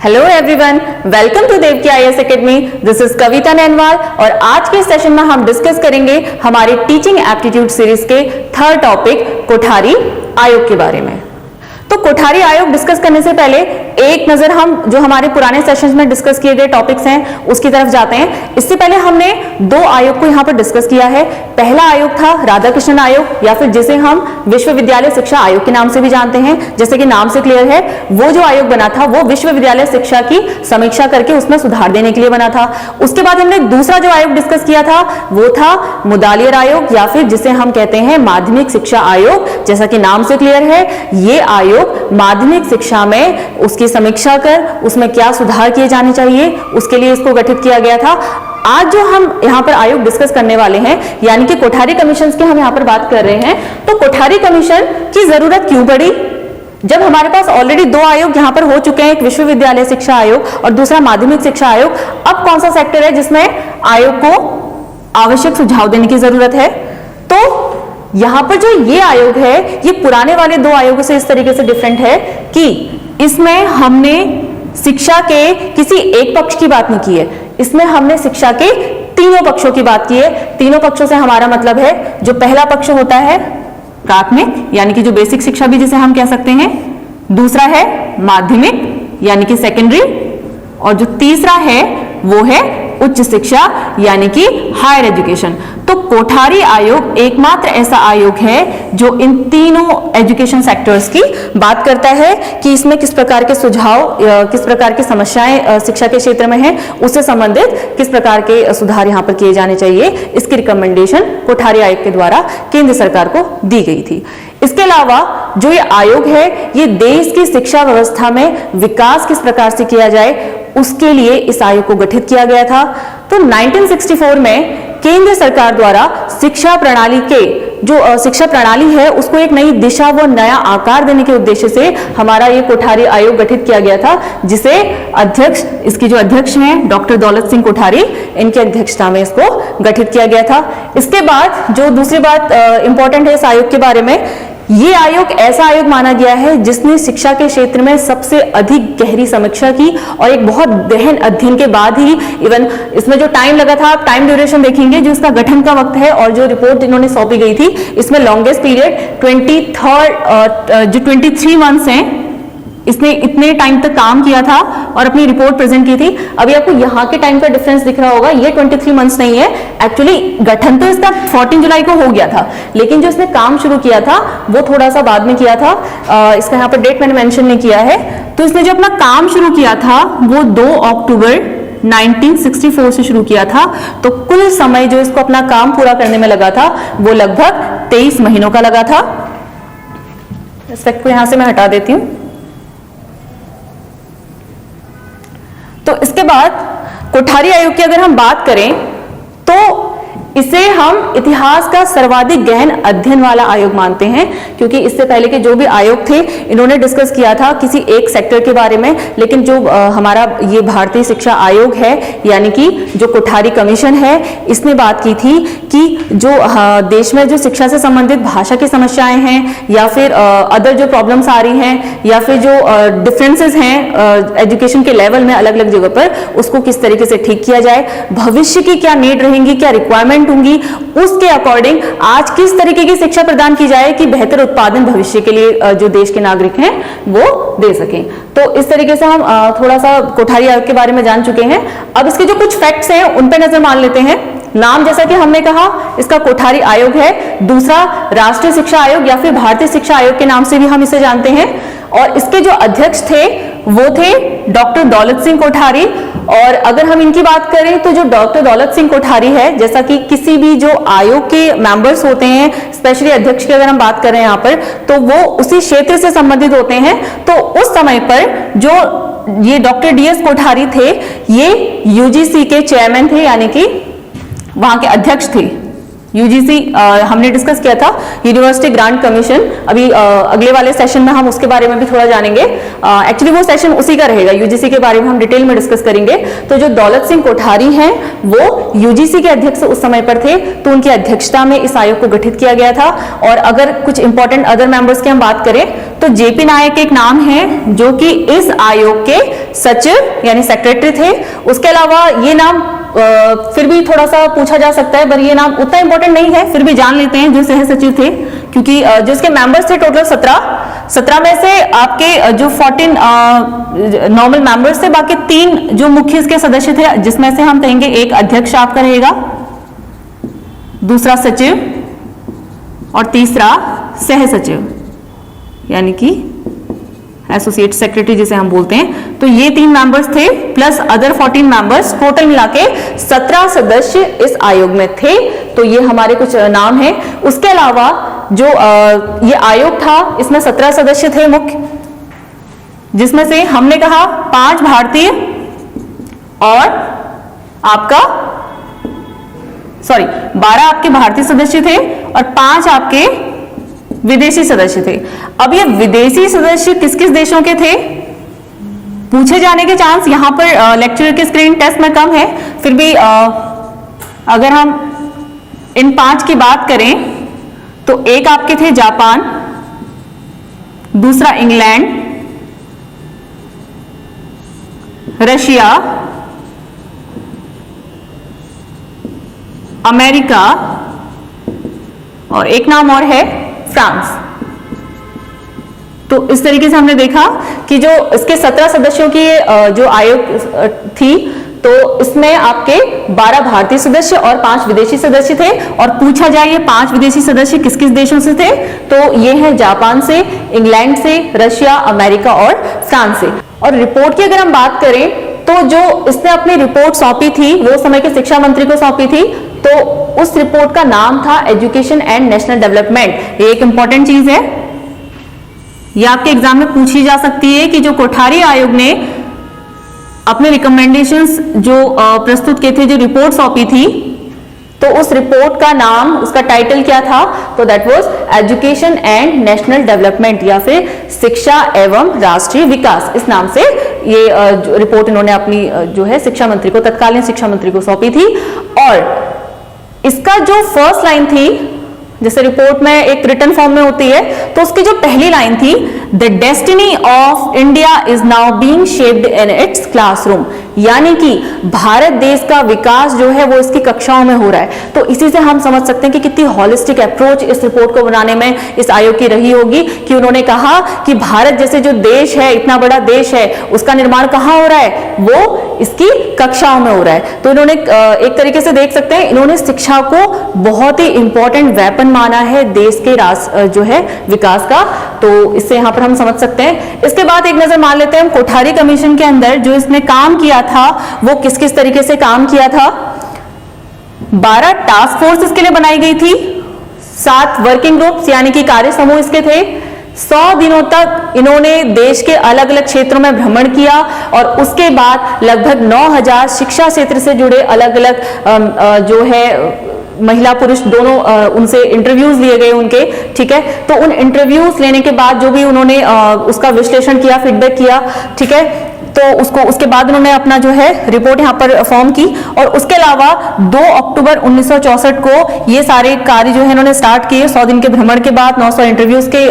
Hello everyone, welcome to Devki IAS academy. This is Kavita Nainwal और आज के सेशन में हम डिस्कस करेंगे हमारे टीचिंग एप्टीट्यूड सीरीज के थर्ड टॉपिक कोठारी आयोग के बारे में। तो कोठारी आयोग डिस्कस करने से पहले एक नजर हम जो हमारे पुराने सेशंस में डिस्कस किए गए टॉपिक्स हैं उसकी तरफ जाते हैं। इससे पहले हमने दो आयोग को यहाँ पर डिस्कस किया है। पहला आयोग था राधा कृष्णन आयोग या फिर जिसे हम विश्वविद्यालय शिक्षा आयोग के नाम से भी जानते हैं। जैसे कि नाम से क्लियर है, वो जो आयोग बना था वो विश्वविद्यालय शिक्षा की समीक्षा करके उसमें सुधार देने के लिए बना था। उसके बाद हमने दूसरा जो आयोग डिस्कस किया था वो था मुदालियर आयोग या फिर जिसे हम कहते हैं माध्यमिक शिक्षा आयोग। जैसा कि नाम से क्लियर है, ये आयोग माध्यमिक शिक्षा में उसकी समीक्षा कर उसमें क्या सुधार किए जाने चाहिए उसके लिए इसको गठित किया गया था। आज जो हम यहाँ पर आयोग डिस्कस करने वाले हैं यानी कि कोठारी कमीशन की हम यहाँ पर बात कर रहे हैं। तो कोठारी कमीशन की जरूरत क्यों पड़ी जब हमारे पास ऑलरेडी दो आयोग यहाँ पर हो चुके हैं, एक विश्वविद्यालय शिक्षा आयोग और दूसरा माध्यमिक शिक्षा आयोग। अब कौन सा सेक्टर है जिसमें आयोग को आवश्यक सुझाव देने की जरूरत है? तो यहां पर जो ये आयोग है ये पुराने वाले दो आयोगों से इस तरीके से डिफरेंट है कि इसमें हमने शिक्षा के किसी एक पक्ष की बात नहीं की है, इसमें हमने शिक्षा के तीनों पक्षों की बात की है। तीनों पक्षों से हमारा मतलब है जो पहला पक्ष होता है प्राथमिक यानी कि जो बेसिक शिक्षा भी जिसे हम कह सकते हैं, दूसरा है माध्यमिक यानी कि सेकेंडरी, और जो तीसरा है वो है उच्च शिक्षा यानी कि हायर एजुकेशन। तो कोठारी आयोग एकमात्र ऐसा आयोग है जो इन तीनों एजुकेशन सेक्टर्स की बात करता है कि इसमें किस प्रकार के सुझाव, किस प्रकार की समस्याएं शिक्षा के क्षेत्र में हैं, उससे संबंधित किस प्रकार के सुधार यहाँ पर किए जाने चाहिए, इसकी रिकमेंडेशन कोठारी आयोग के द्वारा केंद्र सरकार को दी गई थी। इसके अलावा जो ये आयोग है ये देश की शिक्षा व्यवस्था में विकास किस प्रकार से किया जाए उसके लिए इस आयोग को गठित किया गया था। तो 1964 में केंद्र सरकार द्वारा शिक्षा प्रणाली के जो शिक्षा प्रणाली है उसको एक नई दिशा व नया आकार देने के उद्देश्य से हमारा ये कोठारी आयोग गठित किया गया था, जिसे अध्यक्ष, इसकी जो अध्यक्ष हैं डॉक्टर दौलत सिंह कोठारी, इनकी अध्यक्षता में इसको गठित किया गया था। इसके बाद जो दूसरी बात इंपॉर्टेंट है इस आयोग के बारे में, ये आयोग ऐसा आयोग माना गया है जिसने शिक्षा के क्षेत्र में सबसे अधिक गहरी समीक्षा की और एक बहुत गहन अध्ययन के बाद ही, इवन इसमें जो टाइम लगा था, आप टाइम ड्यूरेशन देखेंगे जो इसका गठन का वक्त है और जो रिपोर्ट इन्होंने सौंपी गई थी इसमें लॉन्गेस्ट पीरियड 23 मंथ्स हैं, इसने इतने टाइम तक काम किया था और अपनी रिपोर्ट प्रेजेंट की थी। अभी आपको यहाँ के टाइम का डिफरेंस दिख रहा होगा, ये 23 मंथ्स नहीं है, एक्चुअली गठन तो इसका 14 जुलाई को हो गया था, लेकिन जो इसने काम शुरू किया था वो थोड़ा सा बाद में किया था। इसका यहाँ पर डेट मैंने मेंशन नहीं किया है। तो इसने जो अपना काम शुरू किया था वो 2 अक्टूबर 1964 से शुरू किया था। तो कुल समय जो इसको अपना काम पूरा करने में लगा था वो लगभग 23 महीनों का लगा था। इस फैक्ट को यहां से मैं हटा देती हूं। तो इसके बाद कोठारी आयोग की अगर हम बात करें तो इसे हम इतिहास का सर्वाधिक गहन अध्ययन वाला आयोग मानते हैं, क्योंकि इससे पहले के जो भी आयोग थे इन्होंने डिस्कस किया था किसी एक सेक्टर के बारे में, लेकिन जो हमारा ये भारतीय शिक्षा आयोग है यानी कि जो कोठारी कमीशन है, इसने बात की थी कि जो देश में जो शिक्षा से संबंधित भाषा की समस्याएं हैं या फिर अदर जो प्रॉब्लम्स आ रही हैं या फिर जो डिफरेंसेस हैं एजुकेशन के लेवल में अलग अलग जगह पर, उसको किस तरीके से ठीक किया जाए, भविष्य की क्या नीड रहेंगी, क्या रिक्वायरमेंट होंगी, उसके अकॉर्डिंग आज किस तरीके की शिक्षा प्रदान की जाए कि बेहतर उत्पादन भविष्य के लिए जो देश के नागरिक हैं वो दे सकें। तो इस तरीके से हम थोड़ा सा कोठारी आयोग के बारे में जान चुके हैं। अब इसके जो कुछ फैक्ट्स हैं उन पर नजर मार लेते हैं। नाम जैसा कि हमने कहा इसका कोठारी आयोग है, दूसरा राष्ट्रीय शिक्षा आयोग या फिर भारतीय शिक्षा आयोग के नाम से भी हम इसे जानते हैं, और इसके जो अध्यक्ष थे वो थे डॉक्टर दौलत सिंह कोठारी। और अगर हम इनकी बात करें तो जो डॉक्टर दौलत सिंह कोठारी है, जैसा कि किसी भी जो आयोग के मेंबर्स होते हैं, स्पेशली अध्यक्ष की अगर हम बात करें यहाँ पर, तो वो उसी क्षेत्र से संबंधित होते हैं। तो उस समय पर जो ये डॉक्टर DS कोठारी थे ये UGC के चेयरमैन थे यानी कि वहां के अध्यक्ष थे। यूजीसी हमने डिस्कस किया था, यूनिवर्सिटी ग्रांट कमीशन। अभी अगले वाले सेशन में हम उसके बारे में भी थोड़ा जानेंगे। एक्चुअली वो सेशन उसी का रहेगा, यूजीसी के बारे में हम डिटेल में डिस्कस करेंगे। तो जो दौलत सिंह कोठारी हैं वो यूजीसी के अध्यक्ष उस समय पर थे, तो उनकी अध्यक्षता में इस आयोग को गठित किया गया था। और अगर कुछ इंपॉर्टेंट अदर मेंबर्स की हम बात करें तो जेपी नायक एक नाम है जो कि इस आयोग के सचिव यानी सेक्रेटरी थे। उसके अलावा ये नाम फिर भी थोड़ा सा पूछा जा सकता है, पर ये नाम उतना इंपॉर्टेंट नहीं है, फिर भी जान लेते हैं जो सह सचिव थे, क्योंकि जो इसके मेंबर्स थे टोटल 17 में से आपके जो 14 नॉर्मल मेंबर्स थे, बाकी 3 जो मुख्य इसके सदस्य थे, जिसमें से हम कहेंगे एक अध्यक्ष आपका रहेगा, दूसरा सचिव और तीसरा सह सचिव यानी कि एसोसिएट सेक्रेटरी जिसे हम बोलते हैं। तो ये 3 मेंबर्स थे प्लस अदर 14 मेंबर्स, टोटल मिला के 17 सदस्य इस आयोग में थे। तो ये हमारे कुछ नाम हैं। उसके अलावा जो ये आयोग था इसमें 17 सदस्य थे मुख्य, जिसमें से हमने कहा 5 भारतीय और आपका 12 आपके भारतीय सदस्य थे और 5 आपके विदेशी सदस्य थे। अब ये विदेशी सदस्य किस किस देशों के थे, पूछे जाने के चांस यहां पर लेक्चरर के स्क्रीन टेस्ट में कम है, फिर भी अगर हम इन 5 की बात करें तो एक आपके थे जापान, दूसरा इंग्लैंड, रशिया, अमेरिका और एक नाम और है फ्रांस। तो इस तरीके से हमने देखा कि जो इसके 17 सदस्यों की जो आयोग थी, तो इसमें आपके 12 भारतीय सदस्य और 5 विदेशी सदस्य थे। और पूछा जाए ये 5 विदेशी सदस्य किस किस देशों से थे, तो ये है जापान से, इंग्लैंड से, रशिया, अमेरिका और फ्रांस से। और रिपोर्ट की अगर हम बात करें तो जो इसने अपनी रिपोर्ट सौंपी थी वो समय के शिक्षा मंत्री को सौंपी थी, तो उस रिपोर्ट का नाम था एजुकेशन एंड नेशनल डेवलपमेंट। ये एक इंपॉर्टेंट चीज है, ये आपके एग्जाम में पूछी जा सकती है कि जो कोठारी आयोग ने अपने रिकमेंडेशंस जो प्रस्तुत किए थे, जो रिपोर्ट सौंपी थी, तो उस रिपोर्ट का नाम, उसका टाइटल क्या था, तो that was education and national development या फिर शिक्षा एवं राष्ट्रीय विकास। इस नाम से ये रिपोर्ट इन्होंने अपनी जो है शिक्षा मंत्री को, तत्कालीन शिक्षा मंत्री को सौंपी थी। और इसका जो फर्स्ट लाइन थी, जैसे रिपोर्ट में एक रिटन फॉर्म में होती है, तो उसकी जो पहली लाइन थी, the destiny of India is now being shaped in its classroom, यानी कि भारत देश का विकास जो है वो इसकी कक्षाओं में हो रहा है। तो इसी से हम समझ सकते हैं कि कितनी हॉलिस्टिक अप्रोच इस रिपोर्ट को बनाने में इस आयोग की रही होगी, कि उन्होंने कहा कि भारत जैसे जो देश है, इतना बड़ा देश है, उसका निर्माण कहाँ हो रहा है, वो इसकी कक्षाओं में हो रहा है। तो इन्होंने एक तरीके से देख सकते हैं, इन्होंने शिक्षा को बहुत ही इंपॉर्टेंट वेपन माना है देश के जो है विकास का। तो इससे यहां पर हम समझ सकते हैं। इसके बाद एक नजर मान लेते हैं हम कोठारी कमीशन के अंदर जो इसने काम किया था वो किस किस तरीके से काम किया था। 12 टास्क फोर्स इसके लिए बनाई गई थी, 7 वर्किंग ग्रुप्स यानी कि कार्य समूह इसके थे। 100 दिनों तक इन्होंने देश के अलग अलग क्षेत्रों में भ्रमण किया और उसके बाद लगभग 9000 शिक्षा क्षेत्र से जुड़े अलग अलग जो है महिला पुरुष दोनों उनसे इंटरव्यूज लिए गए उनके, ठीक है। तो उन इंटरव्यूज लेने के बाद जो भी उन्होंने उसका विश्लेषण किया, फीडबैक किया, ठीक है, तो उसके बाद उन्होंने अपना जो है रिपोर्ट यहाँ पर फॉर्म की। और उसके अलावा 2 अक्टूबर 1964 को ये सारे कार्य जो है इन्होंने स्टार्ट किए। 100 दिन के भ्रमण के बाद 900 इंटरव्यूज के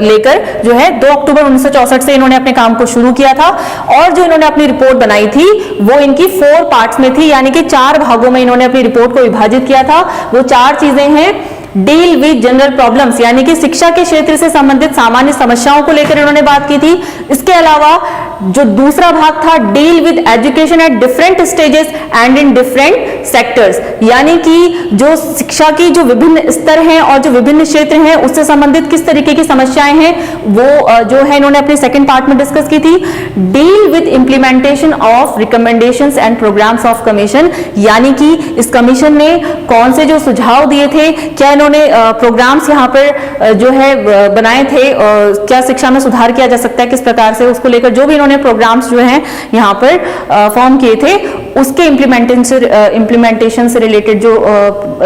लेकर जो है 2 अक्टूबर 1964 से इन्होंने अपने काम को शुरू किया था। और जो इन्होंने अपनी रिपोर्ट बनाई थी वो इनकी 4 पार्ट्स में थी, यानी कि 4 भागों में इन्होंने अपनी रिपोर्ट को विभाजित किया था। वो 4 चीजें हैं, डील विद जनरल प्रॉब्लम्स यानी कि शिक्षा के क्षेत्र से संबंधित सामान्य समस्याओं को लेकर इन्होंने बात की थी। इसके अलावा जो दूसरा भाग था, deal with education at different stages and in different sectors, यानी कि जो शिक्षा की जो विभिन्न स्तर हैं और जो विभिन्न क्षेत्र हैं उससे संबंधित किस तरीके की समस्याएं हैं वो जो है इन्होंने अपने सेकंड पार्ट में डिस्कस की थी। Deal with implementation of recommendations and programs of commission, यानी कि इस कमीशन ने कौन से जो सुझाव दिए थे, क्या इन्होंने प्रोग्राम्स यहाँ पर जो है बनाए थे, क्या शिक्षा में सुधार किया जा सकता है किस प्रकार से, उसको लेकर जो भी इन्होंने प्रोग्राम्स जो हैं यहाँ पर फॉर्म किए थे, उसके इम्प्लीमेंटेशन से रिलेटेड जो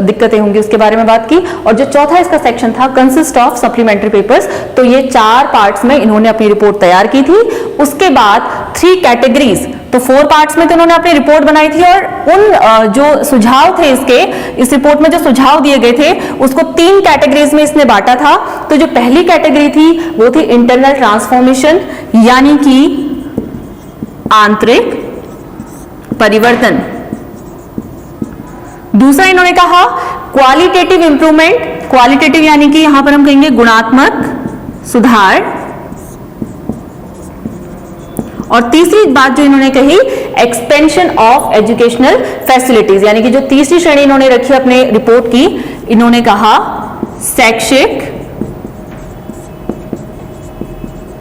दिक्कतें होंगी उसके बारे में बात की। और जो चौथा इसका सेक्शन था कंसिस्ट ऑफ सप्लीमेंट्री पेपर्स, तो ये 4 पार्ट्स में इन्होंने अपनी रिपोर्ट तैयार की थी। उसके बाद 3 कैटेगरीज, तो 4 पार्ट्स में तो इन्होंने अपनी रिपोर्ट बनाई थी और उन जो सुझाव थे इसके, इस रिपोर्ट में जो सुझाव दिए गए थे उसको 3 कैटेगरीज में इसने बांटा था। तो जो पहली कैटेगरी थी वो थी इंटरनल ट्रांसफॉर्मेशन, यानी कि आंतरिक परिवर्तन। दूसरा इन्होंने कहा क्वालिटेटिव इंप्रूवमेंट, क्वालिटेटिव यानी कि यहां पर हम कहेंगे गुणात्मक सुधार। और तीसरी बात जो इन्होंने कही एक्सपेंशन ऑफ एजुकेशनल फैसिलिटीज, यानी कि जो तीसरी श्रेणी इन्होंने रखी अपने रिपोर्ट की, इन्होंने कहा शैक्षिक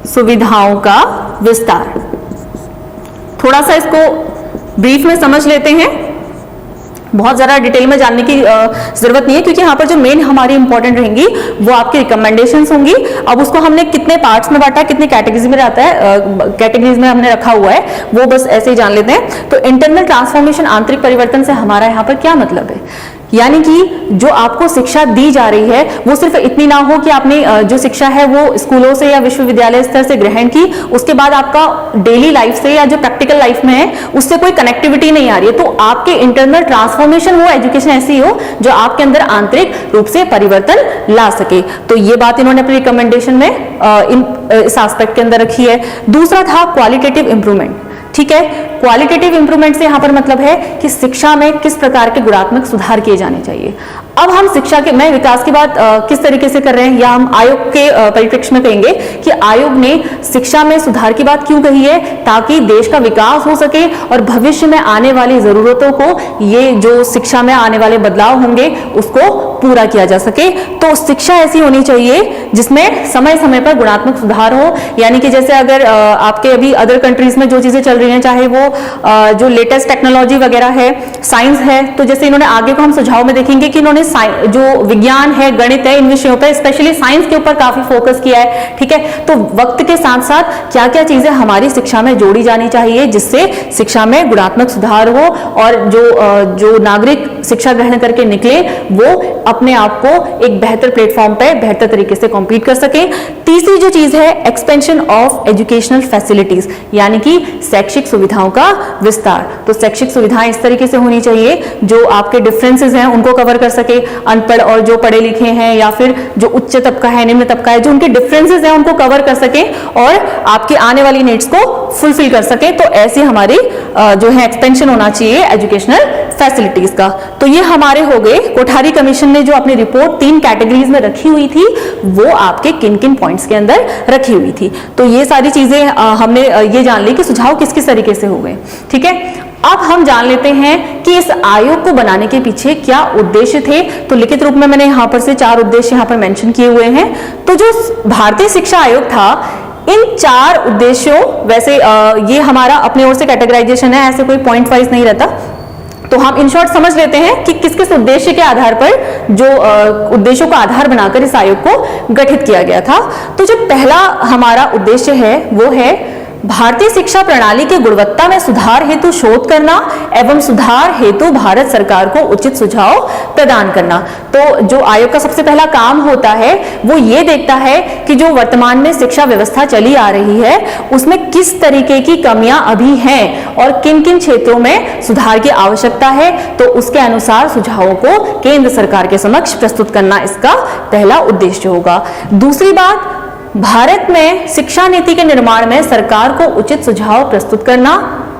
सुविधाओं का विस्तार। थोड़ा सा इसको ब्रीफ में समझ लेते हैं, बहुत ज्यादा डिटेल में जानने की जरूरत नहीं है, क्योंकि यहाँ पर जो मेन हमारी इंपॉर्टेंट रहेंगी वो आपकी रिकमेंडेशंस होंगी। अब उसको हमने कितने पार्ट्स में बांटा, कितने कैटेगरीज में रहता है, कैटेगरीज में हमने रखा हुआ है, वो बस ऐसे ही जान लेते हैं। तो इंटरनल ट्रांसफॉर्मेशन, आंतरिक परिवर्तन से हमारा यहाँ पर क्या मतलब है, यानी कि जो आपको शिक्षा दी जा रही है वो सिर्फ इतनी ना हो कि आपने जो शिक्षा है वो स्कूलों से या विश्वविद्यालय स्तर से ग्रहण की, उसके बाद आपका डेली लाइफ से या जो प्रैक्टिकल लाइफ में है उससे कोई कनेक्टिविटी नहीं आ रही है। तो आपके इंटरनल ट्रांसफॉर्मेशन, वो एजुकेशन ऐसी हो जो आपके अंदर आंतरिक रूप से परिवर्तन ला सके। तो ये बात इन्होंने अपनी रिकमेंडेशन में इस एस्पेक्ट के अंदर रखी है। दूसरा था क्वालिटेटिव इंप्रूवमेंट। ठीक है, क्वालिटेटिव इंप्रूवमेंट से यहां पर मतलब है कि शिक्षा में किस प्रकार के गुणात्मक सुधार किए जाने चाहिए। अब हम शिक्षा के में विकास की बात किस तरीके से कर रहे हैं, या हम आयोग के परिप्रेक्ष्य में कहेंगे कि आयोग ने शिक्षा में सुधार की बात क्यों कही है, ताकि देश का विकास हो सके और भविष्य में आने वाली जरूरतों को, ये जो शिक्षा में आने वाले बदलाव होंगे उसको पूरा किया जा सके। तो शिक्षा ऐसी होनी चाहिए जिसमें समय समय पर गुणात्मक सुधार हो, यानी कि जैसे अगर आपके अभी अदर कंट्रीज में जो चीजें चल रही हैं, चाहे वो जो लेटेस्ट टेक्नोलॉजी वगैरह है, साइंस है, तो जैसे इन्होंने आगे को हम सुझाव में देखेंगे कि इन्होंने जो विज्ञान है, गणित है, इन विषयों पर, स्पेशली साइंस के ऊपर काफी फोकस किया है। ठीक है, तो वक्त के साथ साथ क्या क्या चीजें हमारी शिक्षा में जोड़ी जानी चाहिए जिससे शिक्षा में गुणात्मक सुधार हो और जो नागरिक शिक्षा ग्रहण करके निकले वो अपने आप को एक बेहतर प्लेटफॉर्म पे बेहतर तरीके से कॉम्पीट कर सके। तीसरी जो चीज है एक्सपेंशन ऑफ एजुकेशनल फैसिलिटीज, यानी कि शैक्षिक सुविधाओं का विस्तार। तो शैक्षिक सुविधाएं इस तरीके से होनी चाहिए जो आपके डिफरेंसेस हैं उनको कवर कर सके, अनपढ़ और जो पढ़े लिखे हैं या फिर जो उच्च तबका है, निम्न तबका है, जो उनके डिफरेंसेस हैं उनको कवर कर सके और आपके आने वाली नीड्स को फुलफिल कर सके। तो ऐसी हमारी जो है एक्सपेंशन होना चाहिए एजुकेशनल फैसिलिटीज का। तो ये हमारे हो गए कोठारी कमीशन ने जो अपनी रिपोर्ट 3 कैटेगरीज में रखी हुई थी वो आपके किन किन पॉइंट्स के अंदर रखी हुई थी। तो ये सारी चीजें हमने ये जान ली कि सुझाव किस किस तरीके से हो गए। ठीक है, अब हम जान लेते हैं कि इस आयोग को बनाने के पीछे क्या उद्देश्य थे। तो लिखित रूप में मैंने यहां पर से 4 उद्देश्य यहां पर मेंशन किए हुए हैं। तो जो भारतीय शिक्षा आयोग था, इन 4 उद्देश्यों, वैसे ये हमारा अपने ओर से कैटेगराइजेशन है, ऐसे कोई पॉइंट वाइज नहीं रहता, तो हम इन शॉर्ट समझ लेते हैं कि किस किस उद्देश्य के आधार पर, जो उद्देश्यों का आधार बनाकर इस आयोग को गठित किया गया था। तो जो पहला हमारा उद्देश्य है वो है भारतीय शिक्षा प्रणाली की गुणवत्ता में सुधार हेतु शोध करना एवं सुधार हेतु भारत सरकार को उचित सुझाव प्रदान करना। तो जो आयोग का सबसे पहला काम होता है वो ये देखता है कि जो वर्तमान में शिक्षा व्यवस्था चली आ रही है उसमें किस तरीके की कमियां अभी हैं और किन किन क्षेत्रों में सुधार की आवश्यकता है, तो उसके अनुसार सुझावों को केंद्र सरकार के समक्ष प्रस्तुत करना इसका पहला उद्देश्य होगा। दूसरी बात, भारत में शिक्षा नीति के निर्माण में सरकार को उचित सुझाव प्रस्तुत करना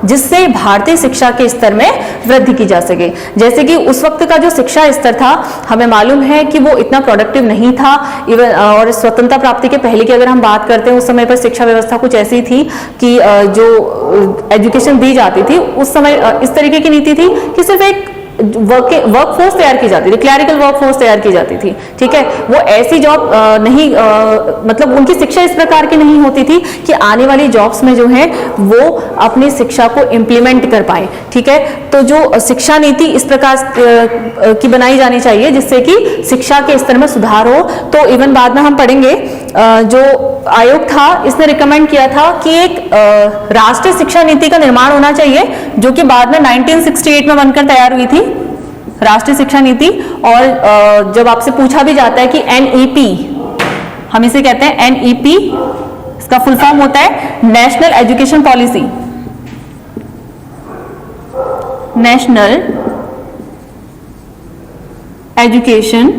जिससे भारतीय शिक्षा के स्तर में वृद्धि की जा सके। जैसे कि उस वक्त का जो शिक्षा स्तर था, हमें मालूम है कि वो इतना प्रोडक्टिव नहीं था। इवन और स्वतंत्रता प्राप्ति के पहले की अगर हम बात करते हैं, उस समय पर शिक्षा व्यवस्था कुछ ऐसी थी कि जो एजुकेशन दी जाती थी उस समय इस तरीके की नीति थी कि सिर्फ एक वर्क फोर्स तैयार की जाती थी, क्लैरिकल वर्क फोर्स तैयार की जाती थी, ठीक है। वो ऐसी जॉब नहीं मतलब उनकी शिक्षा इस प्रकार की नहीं होती थी कि आने वाली जॉब्स में जो है वो अपनी शिक्षा को इम्प्लीमेंट कर पाए, ठीक है। तो जो शिक्षा नीति इस प्रकार की बनाई जानी चाहिए जिससे कि शिक्षा के स्तर में सुधार हो। तो इवन बाद में हम पढ़ेंगे जो आयोग था इसने रिकमेंड किया था कि एक राष्ट्रीय शिक्षा नीति का निर्माण होना चाहिए, जो कि बाद में 1968 में बनकर तैयार हुई थी राष्ट्रीय शिक्षा नीति। और जब आपसे पूछा भी जाता है कि एनईपी, हम इसे कहते हैं एनईपी, इसका फुल फॉर्म होता है national education policy, national education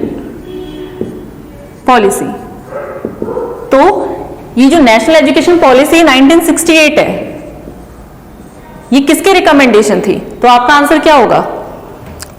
policy. तो ये जो नेशनल एजुकेशन पॉलिसी 1968 है, ये किसके रिकमेंडेशन थी? तो आपका आंसर क्या होगा?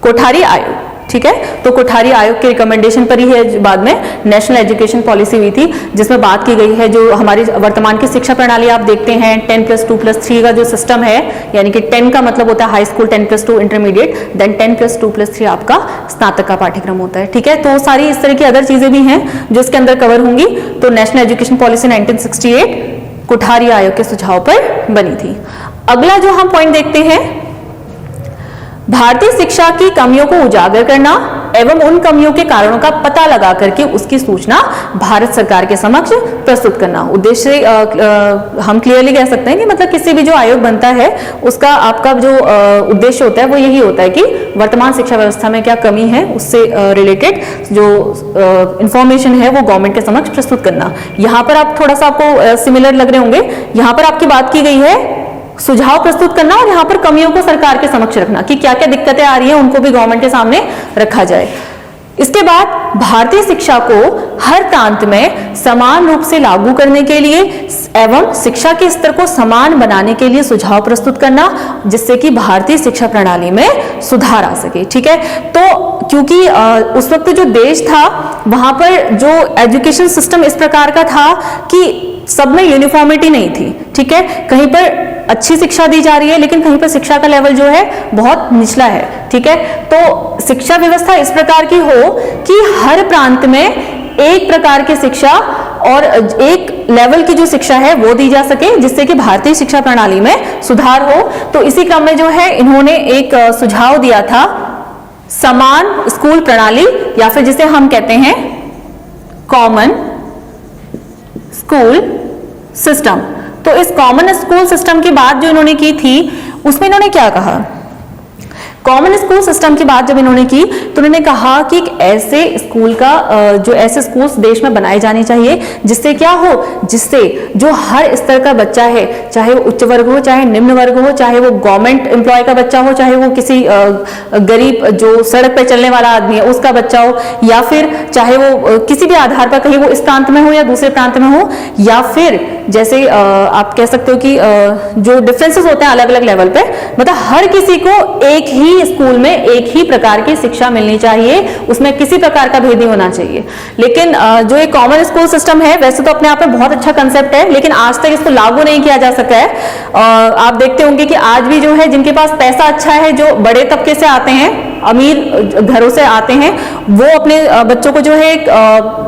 कोठारी आयोग, ठीक है। तो कोठारी आयोग के रिकमेंडेशन पर ही है बाद में नेशनल एजुकेशन पॉलिसी हुई थी, जिसमें बात की गई है जो हमारी वर्तमान की शिक्षा प्रणाली आप देखते हैं 10+2+3 का जो सिस्टम है, यानी कि 10 का मतलब होता है हाई स्कूल, 10+2 इंटरमीडिएट, देन 10+2+3 आपका स्नातक का पाठ्यक्रम होता है, ठीक है। तो सारी इस तरह की अदर चीजें भी हैं जो इसके अंदर कवर होंगी। तो नेशनल एजुकेशन पॉलिसी 1968 कोठारी आयोग के सुझाव पर बनी थी। अगला जो हम पॉइंट देखते हैं, भारतीय शिक्षा की कमियों को उजागर करना एवं उन कमियों के कारणों का पता लगा करके उसकी सूचना भारत सरकार के समक्ष प्रस्तुत करना। उद्देश्य हम क्लियरली कह सकते हैं कि मतलब किसी भी जो आयोग बनता है उसका आपका जो उद्देश्य होता है वो यही होता है कि वर्तमान शिक्षा व्यवस्था में क्या कमी है उससे रिलेटेड जो इंफॉर्मेशन है वो गवर्नमेंट के समक्ष प्रस्तुत करना। यहाँ पर आप थोड़ा सा आपको सिमिलर लग रहे होंगे, यहाँ पर आपकी बात की गई है सुझाव प्रस्तुत करना और यहाँ पर कमियों को सरकार के समक्ष रखना कि क्या क्या दिक्कतें आ रही हैं उनको भी गवर्नमेंट के सामने रखा जाए। इसके बाद भारतीय शिक्षा को हर प्रांत में समान रूप से लागू करने के लिए एवं शिक्षा के स्तर को समान बनाने के लिए सुझाव प्रस्तुत करना, जिससे कि भारतीय शिक्षा प्रणाली में सुधार आ सके, ठीक है। तो क्योंकि उस वक्त जो देश था वहां पर जो एजुकेशन सिस्टम इस प्रकार का था कि सब में यूनिफॉर्मिटी नहीं थी, ठीक है। कहीं पर अच्छी शिक्षा दी जा रही है लेकिन कहीं पर शिक्षा का लेवल जो है बहुत निचला है, ठीक है। तो शिक्षा व्यवस्था इस प्रकार की हो कि हर प्रांत में एक प्रकार की शिक्षा और एक लेवल की जो शिक्षा है वो दी जा सके, जिससे कि भारतीय शिक्षा प्रणाली में सुधार हो। तो इसी क्रम में जो है इन्होंने एक सुझाव दिया था समान स्कूल प्रणाली, या फिर जिसे हम कहते हैं कॉमन स्कूल सिस्टम। तो इस कॉमन स्कूल सिस्टम की बात जो इन्होंने की थी उसमें इन्होंने क्या कहा? कॉमन स्कूल सिस्टम की बात जब इन्होंने की तो उन्होंने कहा कि एक ऐसे स्कूल का जो ऐसे स्कूल्स देश में बनाए जाने चाहिए जिससे क्या हो, जिससे जो हर स्तर का बच्चा है, चाहे वो उच्च वर्ग हो चाहे निम्न वर्ग हो, चाहे वो गवर्नमेंट एम्प्लॉय का बच्चा हो, चाहे वो किसी गरीब जो सड़क पे चलने वाला आदमी है उसका बच्चा हो, या फिर चाहे वो किसी भी आधार पर कहीं वो इस प्रांत में हो या दूसरे प्रांत में हो, या फिर जैसे आप कह सकते हो कि जो डिफरेंसेस होते हैं अलग अलग लेवल पे, मतलब हर किसी को एक ही स्कूल में एक ही प्रकार की शिक्षा मिलनी चाहिए, उसमें किसी प्रकार का भेद नहीं होना चाहिए। लेकिन जो एक कॉमन स्कूल सिस्टम है वैसे तो अपने आप में बहुत अच्छा कंसेप्ट है, लेकिन आज तक इसको लागू नहीं किया जा सका है। आप देखते होंगे कि आज भी जो है जिनके पास पैसा अच्छा है, जो बड़े तबके से आते हैं, अमीर घरों से आते हैं, वो अपने बच्चों को जो है एक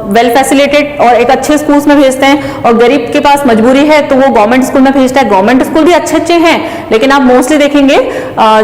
वेल फैसिलिटेड और एक अच्छे स्कूल्स में भेजते हैं, और गरीब के पास मजबूरी है तो वो गवर्नमेंट स्कूल में भेजता है। गवर्नमेंट स्कूल भी अच्छे अच्छे हैं, लेकिन आप मोस्टली देखेंगे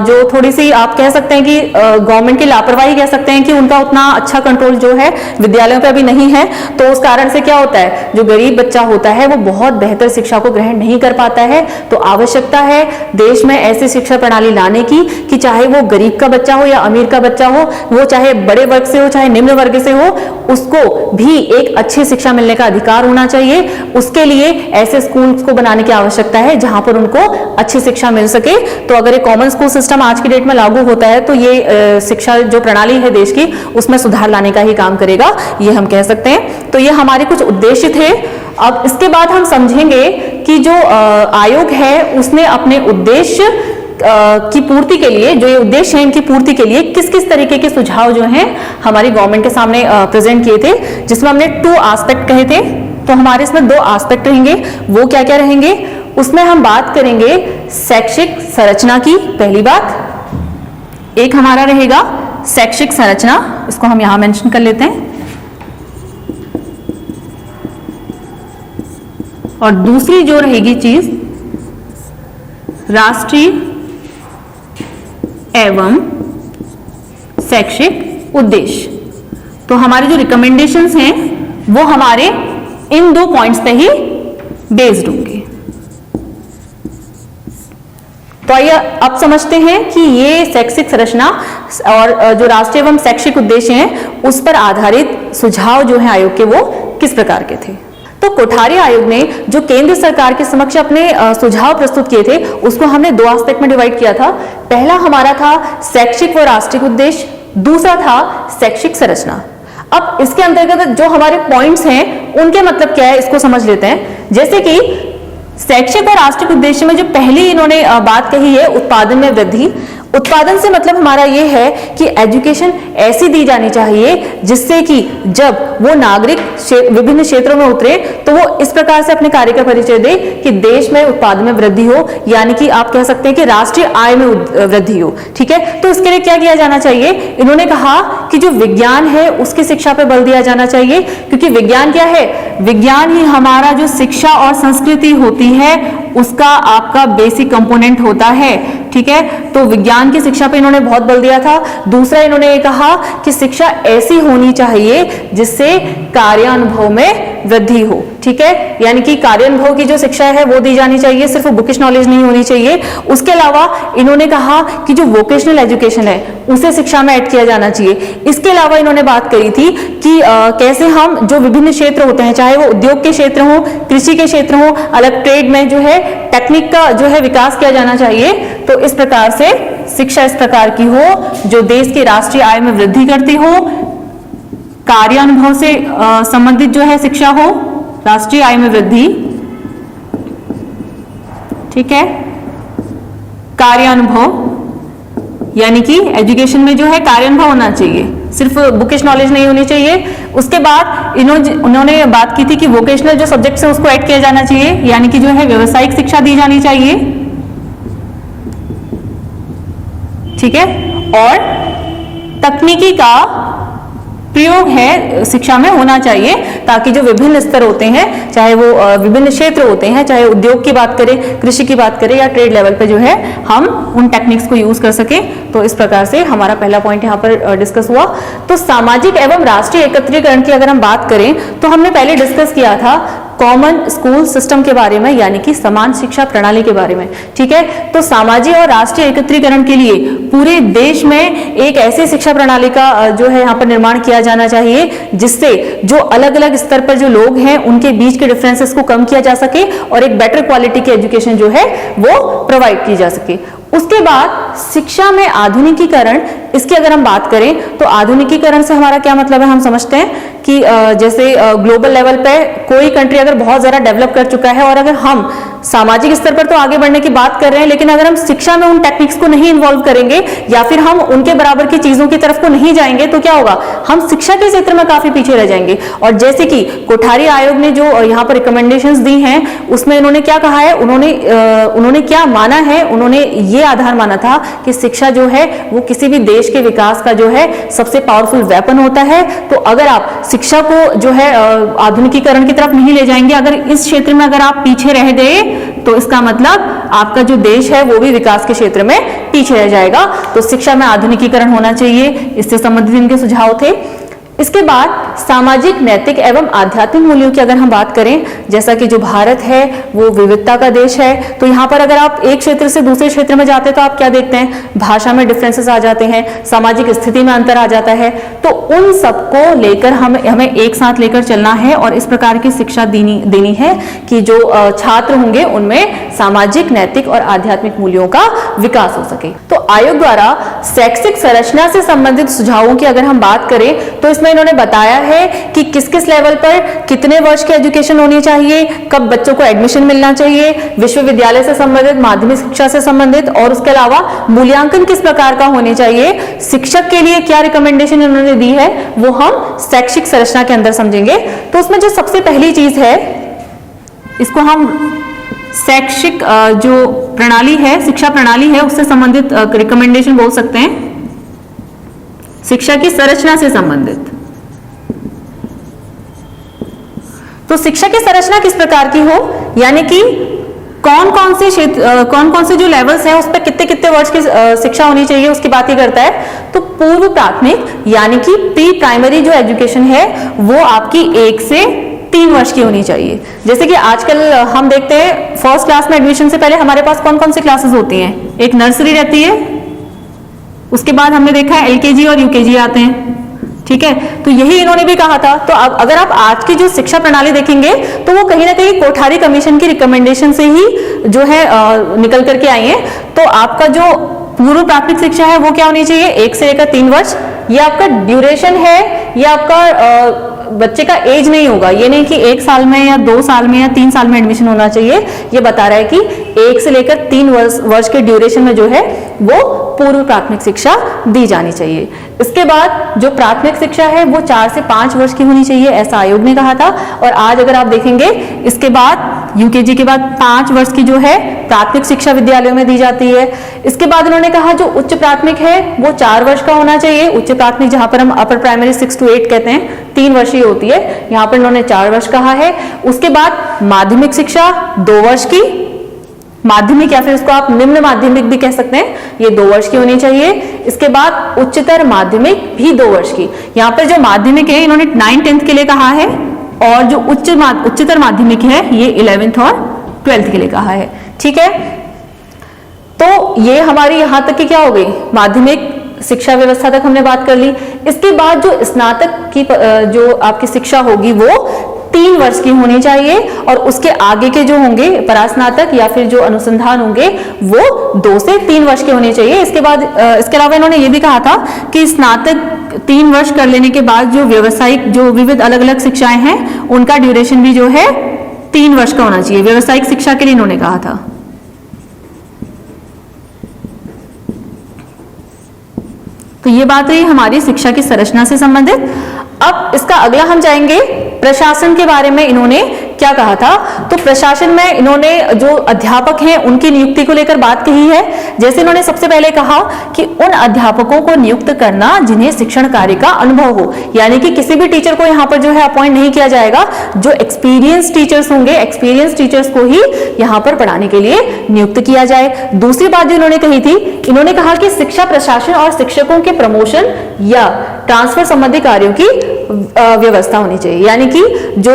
जो थोड़ी सी आप कह सकते हैं कि गवर्नमेंट की लापरवाही कह सकते हैं कि उनका उतना अच्छा कंट्रोल जो है विद्यालयों पे अभी नहीं है। तो उस कारण से क्या होता है, जो गरीब बच्चा होता है वो बहुत बेहतर शिक्षा को ग्रहण नहीं कर पाता है। तो आवश्यकता है देश में ऐसी शिक्षा प्रणाली लाने की कि चाहे वो गरीब का बच्चा हो या अमीर का बच्चा हो, वो चाहे बड़े वर्ग से हो चाहे निम्न वर्ग से हो, उसको भी एक अच्छी शिक्षा मिलने का अधिकार होना चाहिए। उसके लिए ऐसे स्कूल्स को बनाने की आवश्यकता है जहां पर उनको अच्छी शिक्षा मिल सके। तो अगर एक कॉमन स्कूल सिस्टम आज की डेट में लागू होता है तो ये शिक्षा जो प्रणाली है देश की उसमें सुधार लाने का ही काम करेगा, ये हम कह सकते हैं। तो ये हमारे कुछ उद्देश्य थे। अब इसके बाद हम समझेंगे कि जो आयोग है उसने अपने उद्देश्य की पूर्ति के लिए, जो ये उद्देश्य है इनकी पूर्ति के लिए किस किस तरीके के सुझाव जो हैं हमारी गवर्नमेंट के सामने प्रेजेंट किए थे, जिसमें हमने 2 एस्पेक्ट कहे थे। तो हमारे इसमें 2 एस्पेक्ट रहेंगे, वो क्या क्या रहेंगे? उसमें हम बात करेंगे शैक्षिक संरचना की, पहली बात, एक हमारा रहेगा शैक्षिक संरचना, इसको हम यहां मेंशन कर लेते हैं, और दूसरी जो रहेगी चीज राष्ट्रीय एवं शैक्षिक उद्देश्य। तो हमारे जो रिकमेंडेशंस हैं वो हमारे इन 2 पॉइंट्स पे ही बेस्ड होंगे। तो आइए अब समझते हैं कि ये शैक्षिक संरचना और जो राष्ट्रीय एवं शैक्षिक उद्देश्य हैं उस पर आधारित सुझाव जो है आयोग के वो किस प्रकार के थे। तो कोठारी आयोग ने जो केंद्र सरकार के समक्ष अपने सुझाव प्रस्तुत किए थे उसको हमने 2 एस्पेक्ट में डिवाइड किया था। पहला हमारा था शैक्षिक व राष्ट्रीय उद्देश्य, दूसरा था शैक्षिक संरचना। अब इसके अंतर्गत जो हमारे पॉइंट्स हैं उनके मतलब क्या है इसको समझ लेते हैं। जैसे कि शैक्षिक और राष्ट्रीय उद्देश्य में जो पहली इन्होंने बात कही है उत्पादन में वृद्धि। उत्पादन से मतलब हमारा ये है कि एजुकेशन ऐसी दी जानी चाहिए जिससे कि जब वो नागरिक विभिन्न क्षेत्रों में उतरे तो वो इस प्रकार से अपने कार्य का परिचय दे कि देश में उत्पादन में वृद्धि हो, यानी कि आप कह सकते हैं कि राष्ट्रीय आय में वृद्धि हो। ठीक है, तो इसके लिए क्या किया जाना चाहिए? इन्होंने कहा कि जो विज्ञान है उसकी शिक्षा पर बल दिया जाना चाहिए, क्योंकि विज्ञान क्या है? विज्ञान ही हमारा जो शिक्षा और संस्कृति होती है उसका आपका बेसिक कंपोनेंट होता है। ठीक है, तो विज्ञान की शिक्षा पे इन्होंने बहुत बल दिया था। दूसरा इन्होंने ये कहा कि शिक्षा ऐसी होनी चाहिए जिससे कार्यानुभव में वृद्धि हो। ठीक है, यानी कि कार्यानुभव की जो शिक्षा है वो दी जानी चाहिए, सिर्फ बुकिश नॉलेज नहीं होनी चाहिए। उसके अलावा इन्होंने कहा कि जो वोकेशनल एजुकेशन है उसे शिक्षा में ऐड किया जाना चाहिए। इसके अलावा इन्होंने बात करी थी कि कैसे हम जो विभिन्न क्षेत्र होते हैं, चाहे वो उद्योग के क्षेत्र हो, कृषि के क्षेत्र हो, अलग ट्रेड में जो है टेक्निक का जो है विकास किया जाना चाहिए। तो इस प्रकार से शिक्षा इस प्रकार की हो जो देश की राष्ट्रीय आय में वृद्धि करती हो, कार्यानुभव से संबंधित जो है शिक्षा हो, राष्ट्रीय आय में वृद्धि। ठीक है, कार्यानुभव यानी कि एजुकेशन में जो है कार्यानुभव होना चाहिए, सिर्फ बुकिश नॉलेज नहीं होनी चाहिए। उसके बाद उन्होंने बात की थी कि वोकेशनल जो सब्जेक्ट्स है उसको ऐड किया जाना चाहिए, यानी कि जो है व्यावसायिक शिक्षा दी जानी चाहिए। ठीक है, और तकनीकी का प्रयोग है शिक्षा में होना चाहिए, ताकि जो विभिन्न स्तर होते हैं, चाहे वो विभिन्न क्षेत्र होते हैं, चाहे उद्योग की बात करें, कृषि की बात करें या ट्रेड लेवल पे जो है हम उन टेक्निक्स को यूज कर सकें। तो इस प्रकार से हमारा पहला पॉइंट यहाँ पर डिस्कस हुआ। तो सामाजिक एवं राष्ट्रीय एकत्रीकरण की अगर हम बात करें तो हमने पहले डिस्कस किया था कॉमन स्कूल सिस्टम के बारे में, यानी कि समान शिक्षा प्रणाली के बारे में। ठीक है, तो सामाजिक और राष्ट्रीय एकत्रीकरण के लिए पूरे देश में एक ऐसी शिक्षा प्रणाली का जो है यहाँ पर निर्माण किया जाना चाहिए जिससे जो अलग अलग स्तर पर जो लोग हैं उनके बीच के डिफरेंसेस को कम किया जा सके और एक बेटर क्वालिटी की एजुकेशन जो है वो प्रोवाइड की जा सके। उसके बाद शिक्षा में आधुनिकीकरण, इसकी अगर हम बात करें तो आधुनिकीकरण से हमारा क्या मतलब है? हम समझते हैं कि जैसे ग्लोबल लेवल पे कोई कंट्री अगर बहुत ज्यादा डेवलप कर चुका है और अगर हम सामाजिक स्तर पर तो आगे बढ़ने की बात कर रहे हैं, लेकिन अगर हम शिक्षा में उन टेक्निक्स को नहीं इन्वॉल्व करेंगे या फिर हम उनके बराबर की चीजों की तरफ को नहीं जाएंगे तो क्या होगा? हम शिक्षा के क्षेत्र में काफी पीछे रह जाएंगे। और जैसे कि कोठारी आयोग ने जो यहाँ पर रिकमेंडेशंस दी हैं उसमें उन्होंने क्या कहा है, उन्होंने क्या माना है? उन्होंने ये आधार माना था कि शिक्षा जो है वो किसी भी देश के विकास का जो है सबसे पावरफुल वेपन होता है। तो अगर आप शिक्षा को जो है आधुनिकीकरण की तरफ नहीं ले जाएंगे, अगर इस क्षेत्र में अगर आप पीछे रह गए तो इसका मतलब आपका जो देश है वो भी विकास के क्षेत्र में पीछे रह जाएगा। तो शिक्षा में आधुनिकीकरण होना चाहिए, इससे संबंधित इनके सुझाव थे। इसके बाद सामाजिक, नैतिक एवं आध्यात्मिक मूल्यों की अगर हम बात करें, जैसा कि जो भारत है वो विविधता का देश है, तो यहाँ पर अगर आप एक क्षेत्र से दूसरे क्षेत्र में जाते हैं तो आप क्या देखते हैं? भाषा में डिफरेंसेस आ जाते हैं, सामाजिक स्थिति में अंतर आ जाता है। तो उन सबको लेकर हमें एक साथ लेकर चलना है और इस प्रकार की शिक्षा देनी है कि जो छात्र होंगे उनमें सामाजिक, नैतिक और आध्यात्मिक मूल्यों का विकास हो सके। तो आयोग द्वारा शैक्षिक संरचना से संबंधित सुझावों की अगर हम बात करें तो इसमें इन्होंने बताया है कि किस किस लेवल पर कितने वर्ष की एजुकेशन होनी चाहिए, कब बच्चों को एडमिशन मिलना चाहिए, विश्वविद्यालय से संबंधित, माध्यमिक शिक्षा से संबंधित, और उसके अलावा मूल्यांकन किस प्रकार का होने चाहिए, शिक्षक के लिए क्या रिकमेंडेशन इन्होंने दी है वो हम शैक्षिक संरचना के अंदर समझेंगे। तो उसमें जो सबसे पहली चीज है इसको हम शैक्षिक जो प्रणाली है, शिक्षा प्रणाली है, उससे संबंधित रिकमेंडेशन बोल सकते हैं। शिक्षा की संरचना से संबंधित। तो शिक्षा की संरचना किस प्रकार की हो, यानी कि कौन कौन से जो लेवल्स हैं उस पर कितने कितने वर्ष की शिक्षा होनी चाहिए, उसकी बात ही करता है। तो पूर्व प्राथमिक यानी कि प्री प्राइमरी जो एजुकेशन है वो आपकी 1 से 3 वर्ष की होनी चाहिए। जैसे कि आजकल हम देखते हैं फर्स्ट क्लास में एडमिशन से पहले हमारे पास कौन कौन सी क्लासेस होती हैं, एक नर्सरी रहती है, उसके बाद हमने देखा है एलकेजी और यूकेजी आते हैं, ठीक है। तो यही इन्होंने भी कहा था। तो अब अगर आप आज की जो शिक्षा प्रणाली देखेंगे तो वो कहीं ना कहीं कोठारी कमीशन की रिकमेंडेशन से ही जो है निकल करके आई है। तो आपका जो पूर्व प्राथमिक शिक्षा है वो क्या होनी चाहिए, 1 से लेकर 3 वर्ष। ये आपका ड्यूरेशन है, ये आपका बच्चे का एज नहीं होगा, ये नहीं कि 1 साल में या 2 साल में या 3 साल में एडमिशन होना चाहिए। ये बता रहा है कि 1 से लेकर 3 वर्ष के ड्यूरेशन में जो है वो पूर्व प्राथमिक शिक्षा दी जानी चाहिए। इसके बाद जो प्राथमिक शिक्षा है वो 4 से 5 वर्ष की होनी चाहिए, ऐसा आयोग ने कहा था। और आज अगर आप देखेंगे इसके बाद यूकेजी के बाद 5 वर्ष की जो है प्राथमिक शिक्षा विद्यालयों में दी जाती है। इसके बाद उन्होंने कहा जो उच्च प्राथमिक है वो 4 वर्ष का होना चाहिए। उच्च प्राथमिक जहां पर हम अपर प्राइमरी 6 to 8 कहते हैं, 3 वर्षीय होती है, यहाँ पर इन्होंने 4 वर्ष कहा है। उसके बाद माध्यमिक शिक्षा 2 वर्ष की, माध्यमिक या फिर इसको आप निम्न माध्यमिक भी कह सकते हैं, ये 2 वर्ष की होनी चाहिए। इसके बाद उच्चतर माध्यमिक भी 2 वर्ष की। यहाँ पर जो माध्यमिक है इन्होंने 9th 10th के लिए कहा है, और जो उच्चतर माध्यमिक है ये 11th और 12th के लिए कहा है, ठीक है। तो ये हमारी यहां तक की क्या हो गई, माध्यमिक शिक्षा व्यवस्था तक हमने बात कर ली। इसके बाद जो स्नातक की जो आपकी शिक्षा होगी वो 3 वर्ष की होनी चाहिए, और उसके आगे के जो होंगे परास्नातक या फिर जो अनुसंधान होंगे वो 2 से 3 वर्ष के होने चाहिए। इसके बाद इसके अलावा इन्होंने ये भी कहा था कि स्नातक 3 वर्ष कर लेने के बाद जो व्यवसायिक जो विविध अलग अलग शिक्षाएं हैं उनका ड्यूरेशन भी जो है 3 वर्ष का होना चाहिए। व्यवसायिक शिक्षा के लिए इन्होंने कहा था। तो ये बात रही हमारी शिक्षा की संरचना से संबंधित। अब इसका अगला हम जाएंगे प्रशासन के बारे में इन्होंने क्या कहा था। तो प्रशासन में इन्होंने जो अध्यापक हैं उनकी नियुक्ति को लेकर बात कही है। जैसे इन्होंने सबसे पहले कहा कि उन अध्यापकों को नियुक्त करना जिन्हें शिक्षण कार्य का अनुभव हो, यानी कि किसी भी टीचर को यहाँ पर जो है अपॉइंट नहीं किया जाएगा, जो एक्सपीरियंस टीचर्स होंगे एक्सपीरियंस टीचर्स को ही यहाँ पर पढ़ाने के लिए नियुक्त किया जाए। दूसरी बात जो इन्होंने कही थी, इन्होंने कहा कि शिक्षा प्रशासन और शिक्षकों के प्रमोशन या ट्रांसफर संबंधी कार्यों की व्यवस्था होनी चाहिए, यानी कि जो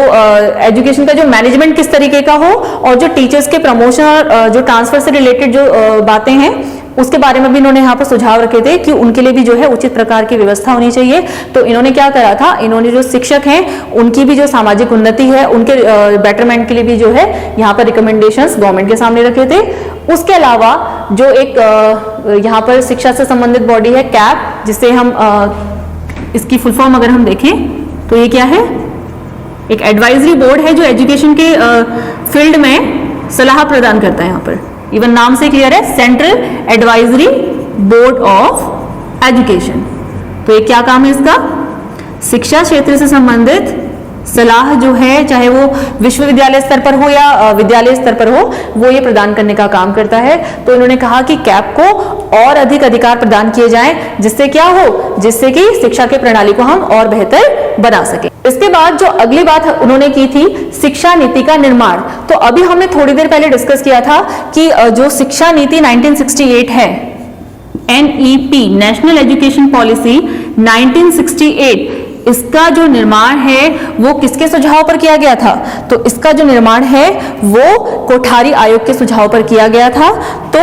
एजुकेशन का जो मैनेजमेंट किस तरीके का हो, और जो टीचर्स के प्रमोशन और जो ट्रांसफर से रिलेटेड जो बातें हैं उसके बारे में भी इन्होंने यहाँ पर सुझाव रखे थे कि उनके लिए भी जो है उचित प्रकार की व्यवस्था होनी चाहिए। तो इन्होंने क्या करा था, इन्होंने जो शिक्षक हैं उनकी भी जो सामाजिक उन्नति है उनके बेटरमेंट के लिए भी जो है यहाँ पर रिकमेंडेशंस गवर्नमेंट के सामने रखे थे। उसके अलावा जो एक यहाँ पर शिक्षा से संबंधित बॉडी है कैप, जिसे हम इसकी फुल फॉर्म अगर हम देखें तो ये क्या है, एक एडवाइजरी बोर्ड है जो एजुकेशन के फील्ड में सलाह प्रदान करता है। यहाँ पर इवन नाम से क्लियर है, central advisory board of education. तो ये क्या काम है इसका, शिक्षा क्षेत्र से संबंधित सलाह जो है, चाहे वो विश्वविद्यालय स्तर पर हो या विद्यालय स्तर पर हो, वो ये प्रदान करने का काम करता है। तो इन्होंने कहा कि कैप को और अधिक अधिकार प्रदान किए जाएं, जिससे क्या हो, जिससे कि शिक्षा के प्रणाली को हम और बेहतर बना सके। इसके बाद जो अगली बात उन्होंने की थी, शिक्षा नीति का निर्माण। तो अभी हमने थोड़ी देर पहले डिस्कस किया था कि जो शिक्षा नीति 1968 है, NEP नेशनल एजुकेशन पॉलिसी 1968, इसका जो निर्माण है वो किसके सुझाव पर किया गया था, तो इसका जो निर्माण है वो कोठारी आयोग के सुझाव पर किया गया था। तो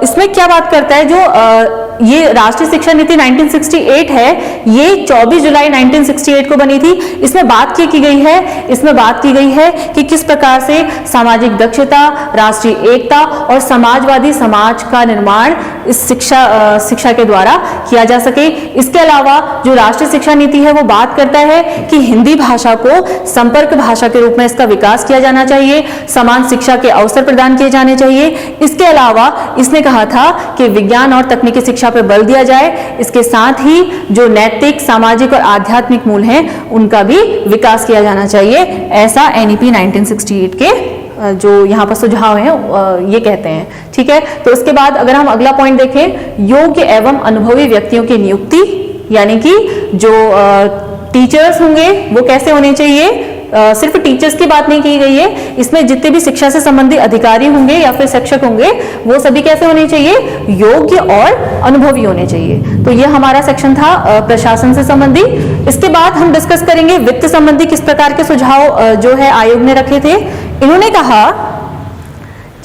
इसमें क्या बात करता है, जो ये राष्ट्रीय शिक्षा नीति 1968 है, ये 24 जुलाई 1968 को बनी थी। इसमें बात की गई है कि किस प्रकार से सामाजिक दक्षता, राष्ट्रीय एकता और समाजवादी समाज का निर्माण इस शिक्षा के द्वारा किया जा सके। इसके अलावा जो राष्ट्रीय शिक्षा नीति है वो बात करता है कि हिंदी भाषा को संपर्क भाषा के रूप में इसका विकास किया जाना चाहिए, समान शिक्षा के अवसर प्रदान किए जाने चाहिए। इसके अलावा इसने कहा था कि विज्ञान और तकनीकी शिक्षा पर बल दिया जाए। इसके साथ ही जो नैतिक, सामाजिक और आध्यात्मिक मूल हैं उनका भी विकास किया जाना चाहिए, ऐसा NEP 1968 के जो यहाँ पर सुझाव हैं ये कहते हैं। ठीक है, तो इसके बाद अगर हम अगला पॉइंट देखें, योग्य एवं अनुभवी व्यक्तियों की नियुक्ति यानी कि जो टीचर्स होंगे वो कैसे होने चाहिए, सिर्फ टीचर्स की बात नहीं की गई है, इसमें जितने भी शिक्षा से संबंधित अधिकारी होंगे या फिर शिक्षक होंगे वो सभी कैसे होने चाहिए, योग्य और अनुभवी होने चाहिए। तो ये हमारा सेक्शन था प्रशासन से संबंधित। इसके बाद हम डिस्कस करेंगे वित्त संबंधी किस प्रकार के सुझाव जो है आयोग ने रखे थे। इन्होंने कहा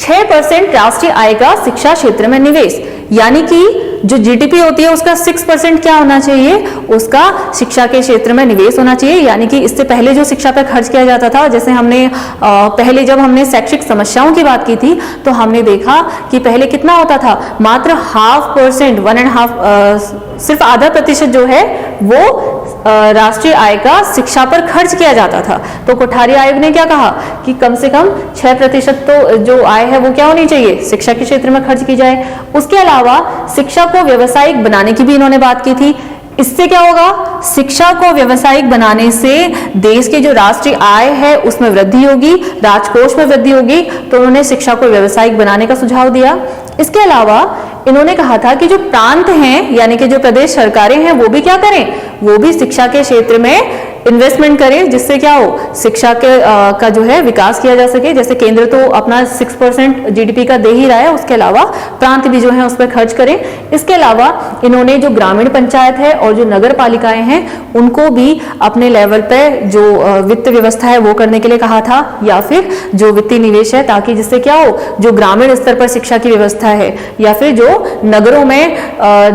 6% राष्ट्रीय आय का शिक्षा क्षेत्र में निवेश, यानी कि जो जीडीपी होती है उसका 6% क्या होना चाहिए, उसका शिक्षा के क्षेत्र में निवेश होना चाहिए। यानी कि इससे पहले जो शिक्षा पर खर्च किया जाता था, जैसे हमने पहले जब हमने शैक्षिक समस्याओं की बात की थी तो हमने देखा कि पहले कितना होता था, मात्र 0.5%, 1.5 सिर्फ आधा प्रतिशत जो है वो राष्ट्रीय आय का शिक्षा पर खर्च किया जाता था। तो कोठारी आयोग ने क्या कहा कि कम से कम 6% तो जो आय है वो क्या होनी चाहिए, शिक्षा के क्षेत्र में खर्च की जाए। उसके अलावा शिक्षा को व्यावसायिक बनाने की भी इन्होंने बात की थी। इससे क्या होगा, शिक्षा को व्यावसायिक बनाने से देश की जो राष्ट्रीय आय है उसमें वृद्धि होगी, राजकोष में वृद्धि होगी। तो उन्होंने शिक्षा को व्यावसायिक बनाने का सुझाव दिया। इसके अलावा इन्होंने कहा था कि जो प्रांत हैं यानी कि जो प्रदेश सरकारें हैं वो भी क्या करें, वो भी शिक्षा के क्षेत्र में इन्वेस्टमेंट करें, जिससे क्या हो, शिक्षा के का जो है विकास किया जा सके। जैसे केंद्र तो अपना 6% जीडीपी का दे ही रहा है, उसके अलावा प्रांत भी जो है उस पर खर्च करें। इसके अलावा इन्होंने जो ग्रामीण पंचायत है और जो नगर पालिकाएं हैं उनको भी अपने लेवल पे जो वित्त व्यवस्था है वो करने के लिए कहा था, या फिर जो वित्तीय निवेश है, ताकि जिससे क्या हो, जो ग्रामीण स्तर पर शिक्षा की व्यवस्था है या फिर जो नगरों में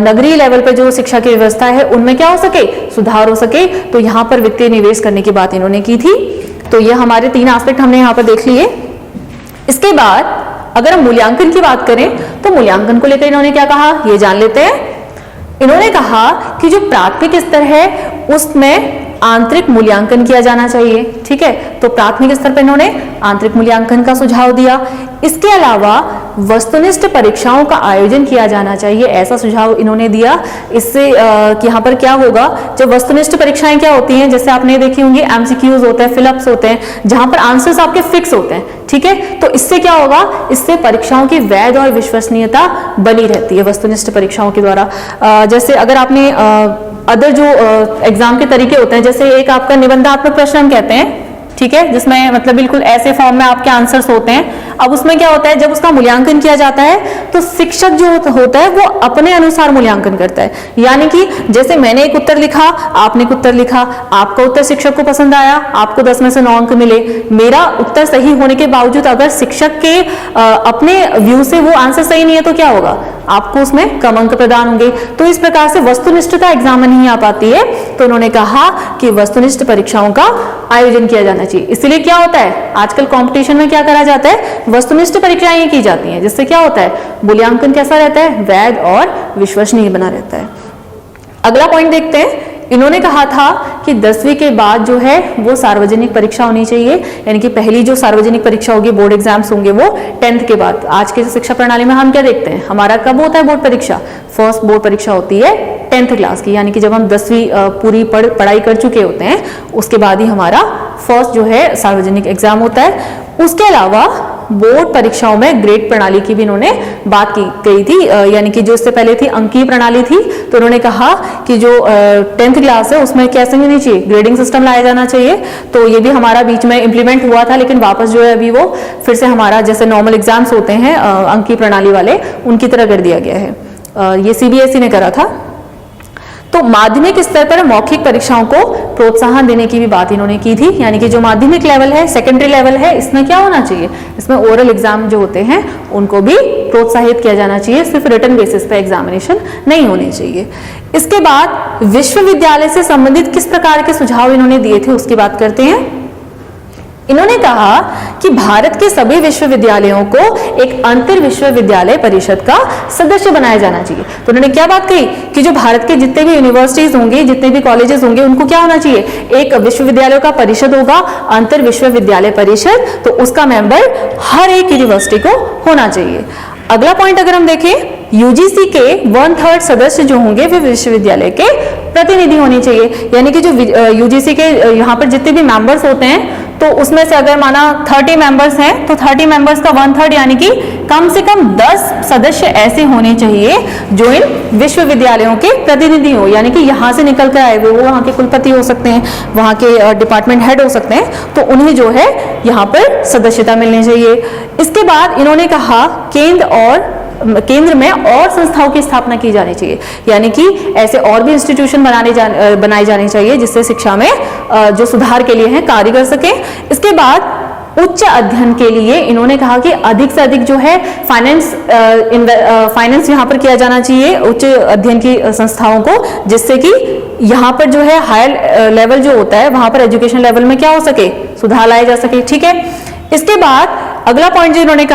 नगरीय लेवल पर जो शिक्षा की व्यवस्था है उनमें क्या हो सके, सुधार हो सके। तो यहाँ पर वित्तीय निवेश करने की बात इन्होंने की थी। तो ये हमारे 3 एस्पेक्ट हमने यहाँ पर देख लिए। इसके बाद अगर हम मूल्यांकन की बात करें तो मूल्यांकन को लेकर इन्होंने क्या कहा ये जान लेते हैं। इन्होंने कहा कि जो प्राथमिक स्तर है उसमें आंतरिक मूल्यांकन किया जाना चाहिए। ठीक है, तो प्राथमिक स्तर पर इन्होंने आंतरिक मूल्यांकन का सुझाव दिया। इसके अलावा वस्तुनिष्ठ परीक्षाओं का आयोजन किया जाना चाहिए, ऐसा सुझाव इन्होंने दिया। इससे कि यहाँ पर क्या होगा, जब वस्तुनिष्ठ परीक्षाएं क्या होती हैं, जैसे आपने देखी होंगी एमसीक्यूज होते हैं, फिलअप्स होते हैं, जहां पर आंसर्स आपके फिक्स होते हैं। ठीक है, तो इससे क्या होगा, इससे परीक्षाओं की वैध और विश्वसनीयता बनी रहती है वस्तुनिष्ठ परीक्षाओं के द्वारा। जैसे अगर आपने अदर जो एग्जाम के तरीके होते हैं, जैसे एक आपका निबंधात्मक प्रश्न हम कहते हैं, ठीक है, जिसमें मतलब बिल्कुल ऐसे फॉर्म में आपके आंसर्स होते हैं। अब उसमें क्या होता है, जब उसका मूल्यांकन किया जाता है तो शिक्षक जो होता है वो अपने अनुसार मूल्यांकन करता है। यानी कि जैसे मैंने एक उत्तर लिखा, आपने एक उत्तर लिखा, आपका उत्तर शिक्षक को पसंद आया, आपको 10 में से 9 अंक मिले। मेरा उत्तर सही होने के बावजूद अगर शिक्षक के अपने व्यू से वो आंसर सही नहीं है तो क्या होगा, आपको उसमें कम अंक प्रदान होंगे। तो इस प्रकार से वस्तुनिष्ठता एग्जाम में नहीं आ पाती है। तो उन्होंने कहा कि वस्तुनिष्ठ परीक्षाओं का आयोजन किया जाना चाहिए। इसलिए क्या होता है, आजकल कंपटीशन में क्या करा जाता है, वस्तुनिष्ठ परीक्षाएं की जाती हैं, जिससे क्या होता है, मूल्यांकन कैसा रहता है, वैध और विश्वसनीय बना रहता है। अगला पॉइंट देखते हैं। इन्होंने कहा था कि 10वीं के बाद जो है वो सार्वजनिक परीक्षा होनी चाहिए, यानी कि पहली जो सार्वजनिक परीक्षा होगी, बोर्ड एग्जाम्स होंगे वो 10th के बाद। आज के शिक्षा प्रणाली में हम क्या देखते हैं, हमारा कब होता है बोर्ड परीक्षा, फर्स्ट बोर्ड परीक्षा होती है 10th क्लास की, यानी कि जब हम 10वीं पूरी पढ़ाई कर चुके होते हैं उसके बाद ही हमारा फर्स्ट जो है सार्वजनिक एग्जाम होता है। उसके अलावा बोर्ड परीक्षाओं में ग्रेड प्रणाली की भी इन्होंने बात की थी, यानी कि जो इससे पहले थी अंकीय प्रणाली थी। तो उन्होंने कहा कि जो 10th क्लास है उसमें कैसे होनी चाहिए, ग्रेडिंग सिस्टम लाया जाना चाहिए। तो ये भी हमारा बीच में इंप्लीमेंट हुआ था, लेकिन वापस जो है अभी वो फिर से हमारा जैसे नॉर्मल एग्जाम्स होते हैं अंकीय प्रणाली वाले, उनकी तरह कर दिया गया है। ये सीबीएसई ने करा था। तो माध्यमिक स्तर पर मौखिक परीक्षाओं को प्रोत्साहन देने की भी बात इन्होंने की थी, यानी कि जो माध्यमिक लेवल है, सेकेंडरी लेवल है, इसमें क्या होना चाहिए, इसमें ओरल एग्जाम जो होते हैं उनको भी प्रोत्साहित किया जाना चाहिए, सिर्फ रिटन बेसिस पे एग्जामिनेशन नहीं होनी चाहिए। इसके बाद विश्वविद्यालय से संबंधित किस प्रकार के सुझाव इन्होंने दिए थे उसकी बात करते हैं। इन्होंने कहा कि भारत के सभी विश्वविद्यालयों को एक अंतर विश्वविद्यालय परिषद का सदस्य बनाया जाना चाहिए। तो उन्होंने क्या बात कही कि जो भारत के जितने भी यूनिवर्सिटीज होंगे, जितने भी कॉलेजेस होंगे, उनको क्या होना चाहिए, एक विश्वविद्यालयों का परिषद होगा, अंतर विश्वविद्यालय परिषद। तो उसका मेंबर हर एक यूनिवर्सिटी को होना चाहिए। अगला पॉइंट अगर हम देखें, यूजीसी के 1/3 सदस्य जो होंगे वे विश्वविद्यालय के प्रतिनिधि होने चाहिए, यानी कि जो यूजीसी के यहाँ पर जितने भी मेंबर्स होते हैं तो उसमें से अगर माना 30 मेंबर्स हैं तो 30 मेंबर्स का 1/3 यानी कि कम से कम 10 सदस्य ऐसे होने चाहिए जो इन विश्वविद्यालयों के प्रतिनिधि हो, यानी कि यहाँ से निकल कर आए हुए, वो वहाँ के कुलपति हो सकते हैं, वहाँ के डिपार्टमेंट हेड हो सकते हैं, तो उन्हें जो है यहाँ पर सदस्यता मिलनी चाहिए। इसके बाद इन्होंने कहा केंद्र में और संस्थाओं की स्थापना की जानी चाहिए, यानी कि ऐसे और भी इंस्टीट्यूशन बनाए जाने चाहिए जिससे शिक्षा में जो सुधार के लिए हैं कार्य कर सके। इसके बाद उच्च अध्ययन के लिए इन्होंने कहा कि अधिक से अधिक जो है फाइनेंस यहाँ पर किया जाना चाहिए उच्च अध्ययन की संस्थाओं को, जिससे कि यहाँ पर जो है हायर लेवल जो होता है वहां पर एजुकेशन लेवल में क्या हो सके, सुधार लाया जा सके। ठीक है, इसके बाद अगला पॉइंट जो इन्होंने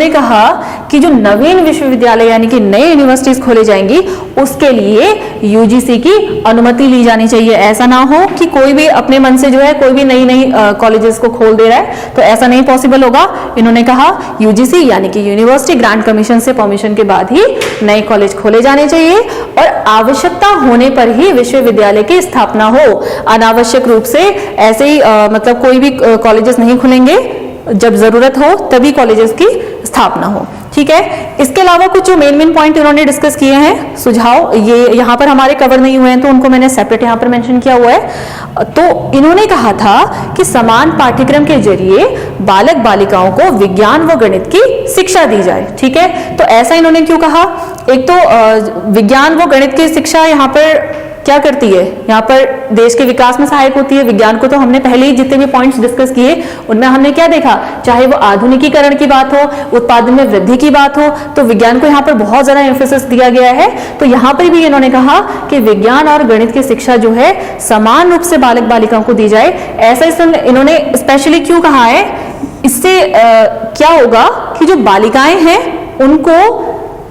कहा कि जो नवीन विश्वविद्यालय यानी कि नए यूनिवर्सिटीज खोले जाएंगी उसके लिए यूजीसी की अनुमति ली जानी चाहिए। ऐसा ना हो कि कोई भी अपने मन से जो है कोई भी नई कॉलेजेस को खोल दे रहा है, तो ऐसा नहीं पॉसिबल होगा। इन्होंने कहा यूजीसी यानी कि यूनिवर्सिटी ग्रांट कमीशन से परमिशन के बाद ही नए कॉलेज खोले जाने चाहिए और आवश्यकता होने पर ही विश्वविद्यालय की स्थापना हो। अनावश्यक रूप से ऐसे ही मतलब कोई भी कॉलेजेस नहीं खुलेंगे, जब जरूरत हो तभी कॉलेजेस की स्थापना हो। ठीक है, इसके अलावा कुछ जो मेन पॉइंट इन्होंने डिस्कस किए हैं, सुझाव ये यहाँ पर हमारे कवर नहीं हुए हैं तो उनको मैंने सेपरेट यहाँ पर मेंशन किया हुआ है। तो इन्होंने कहा था कि समान पाठ्यक्रम के जरिए बालक बालिकाओं को विज्ञान व गणित की शिक्षा दी जाए। ठीक है, तो ऐसा इन्होंने क्यों कहा? एक तो विज्ञान व गणित की शिक्षा यहाँ पर क्या करती है, यहाँ पर देश के विकास में सहायक होती है। विज्ञान को तो हमने पहले ही जितने भी पॉइंट्स डिस्कस किए उनमें हमने क्या देखा, चाहे वो आधुनिकीकरण की बात हो, उत्पादन में वृद्धि की बात हो, तो विज्ञान को यहाँ पर बहुत ज्यादा एम्फेसिस दिया गया है। तो यहाँ पर भी इन्होंने कहा कि विज्ञान और गणित की शिक्षा जो है समान रूप से बालक बालिकाओं को दी जाए। ऐसा इन्होंने स्पेशली क्यों कहा है? इससे क्या होगा कि जो बालिकाएं हैं उनको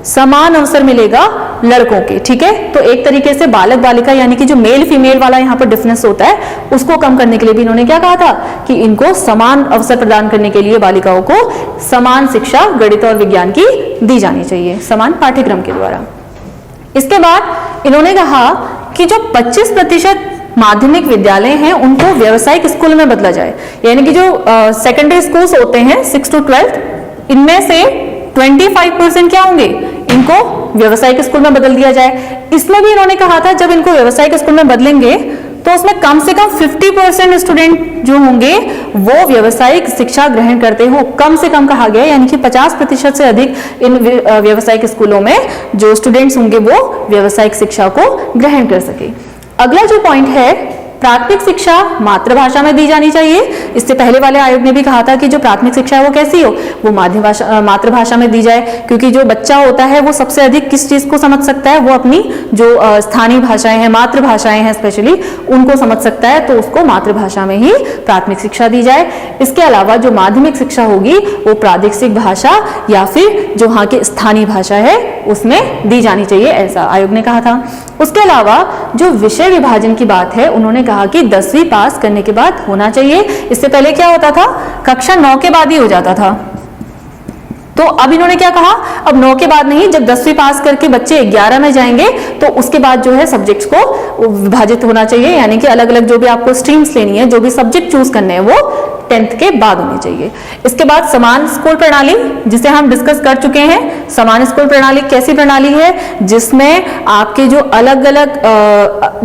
समान अवसर मिलेगा लड़कों के। ठीक है, तो एक तरीके से बालक बालिका यानी कि जो मेल फीमेल वाला यहाँ पर डिफरेंस होता है उसको कम करने के लिए भी इन्होंने क्या कहा था कि इनको समान अवसर प्रदान करने के लिए बालिकाओं को समान शिक्षा गणित और विज्ञान की दी जानी चाहिए समान पाठ्यक्रम के द्वारा। इसके बाद इन्होंने कहा कि जो 25% माध्यमिक विद्यालय हैं उनको व्यावसायिक स्कूल में बदला जाए, यानी कि जो सेकेंडरी स्कूल्स होते हैं 6 to 12 इनमें से 25% क्या होंगे, इनको व्यावसायिक स्कूल में बदल दिया जाए। इसमें भी इन्होंने कहा था जब इनको व्यावसायिक स्कूल में बदलेंगे तो उसमें कम से कम 50% स्टूडेंट जो होंगे वो व्यावसायिक शिक्षा ग्रहण करते हो, कम से कम कहा गया, यानी कि 50% से अधिक इन व्यावसायिक स्कूलों में जो स्टूडेंट्स होंगे वो व्यावसायिक शिक्षा को ग्रहण कर सके। अगला जो पॉइंट है, प्राथमिक शिक्षा मातृभाषा में दी जानी चाहिए। इससे पहले वाले आयोग ने भी कहा था कि जो प्राथमिक शिक्षा है वो कैसी हो, वो मातृभाषा में दी जाए, क्योंकि जो बच्चा होता है वो सबसे अधिक किस चीज को समझ सकता है, वो अपनी जो स्थानीय भाषाएं हैं, मातृभाषाएं हैं स्पेशली, उनको समझ सकता है, तो उसको मातृभाषा में ही प्राथमिक शिक्षा दी जाए। इसके अलावा जो माध्यमिक शिक्षा होगी वो प्रादेशिक भाषा या फिर जो वहाँ की स्थानीय भाषा है उसमें दी जानी चाहिए, ऐसा आयोग ने कहा था। उसके अलावा जो विषय विभाजन की बात है, उन्होंने कहा कि 10वीं पास करने के बाद होना चाहिए। इससे पहले क्या होता था, कक्षा 9 के बाद ही हो जाता था। तो अब इन्होंने क्या कहा, अब 9 के बाद नहीं, जब 10वीं पास करके बच्चे 11 में जाएंगे तो उसके बाद जो है सब्जेक्ट्स को विभाजित होना चाहिए, यानी कि अलग अलग जो भी आपको स्ट्रीम्स लेनी है, जो भी सब्जेक्ट चूज करने हैं वो 10th के बाद होनी चाहिए। इसके बाद समान स्कूल प्रणाली, जिसे हम डिस्कस कर चुके हैं। समान स्कूल प्रणाली कैसी प्रणाली है, जिसमें आपके जो अलग अलग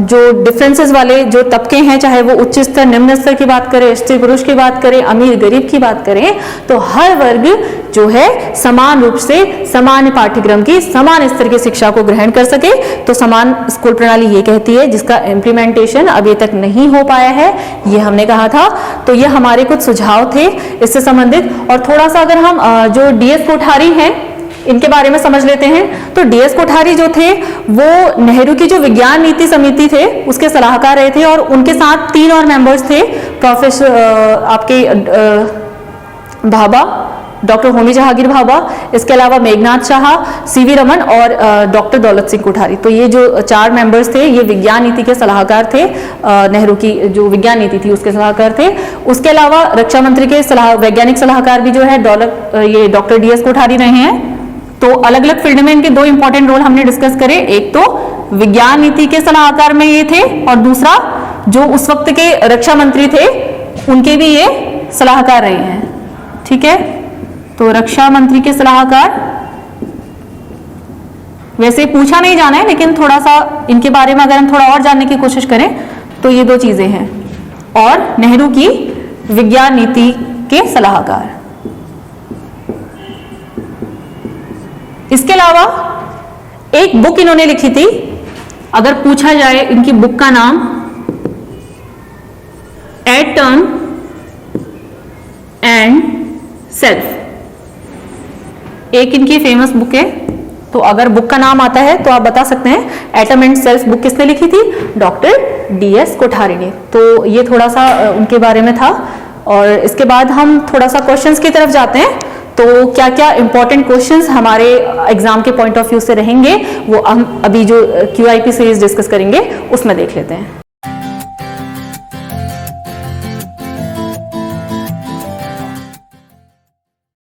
जो डिफरेंसेस वाले जो तबके हैं, चाहे वो उच्च स्तर निम्न स्तर की बात करें, स्त्री पुरुष की बात करें, अमीर गरीब की बात करें, तो हर वर्ग जो है समान रूप से समान पाठ्यक्रम की समान स्तर की शिक्षा को ग्रहण कर सके। तो समान स्कूल प्रणाली ये कहती है, जिसका इम्प्लीमेंटेशन अभी तक नहीं हो पाया है, ये हमने कहा था। तो ये हमारे कुछ सुझाव थे इससे संबंधित। और थोड़ा सा अगर हम जो डीएस कोठारी हैं इनके बारे में समझ लेते हैं, तो डीएस कोठारी जो थे वो नेहरू की जो विज्ञान नीति समिति थे उसके सलाहकार रहे थे, और उनके साथ 3 और मेंबर्स थे, प्रोफेसर आपके भाभा, डॉक्टर होमी जहांगीर भाभा, इसके अलावा मेघनाथ शाह, सीवी रमन और डॉक्टर दौलत सिंह कोठारी। तो ये जो 4 मेंबर्स थे ये विज्ञान नीति के सलाहकार थे, नेहरू की जो विज्ञान नीति थी उसके सलाहकार थे। उसके अलावा रक्षा मंत्री के वैज्ञानिक सलाहकार भी जो है ये डॉक्टर डीएस कोठारी रहे हैं। तो अलग अलग फील्ड में इनके 2 इंपॉर्टेंट रोल हमने डिस्कस करे, एक तो विज्ञान नीति के सलाहकार में ये थे, और दूसरा जो उस वक्त के रक्षा मंत्री थे उनके भी ये सलाहकार रहे हैं, ठीक है। तो रक्षा मंत्री के सलाहकार, वैसे पूछा नहीं जाना है लेकिन थोड़ा सा इनके बारे में अगर हम थोड़ा और जानने की कोशिश करें तो ये दो चीजें हैं। और नेहरू की विज्ञान नीति के सलाहकार। इसके अलावा एक बुक इन्होंने लिखी थी, अगर पूछा जाए इनकी बुक का नाम, एटम एंड सेल्फ, एक इनकी फेमस बुक है। तो अगर बुक का नाम आता है तो आप बता सकते हैं एटम एंड सेल्फ बुक किसने लिखी थी? डॉक्टर DS कोठारी ने। तो ये थोड़ा सा उनके बारे में था। और इसके बाद हम थोड़ा सा क्वेश्चंस की तरफ जाते हैं। तो क्या क्या इंपॉर्टेंट क्वेश्चंस हमारे एग्जाम के पॉइंट ऑफ व्यू से रहेंगे वो हम अभी जो QIP सीरीज डिस्कस करेंगे उसमें देख लेते हैं।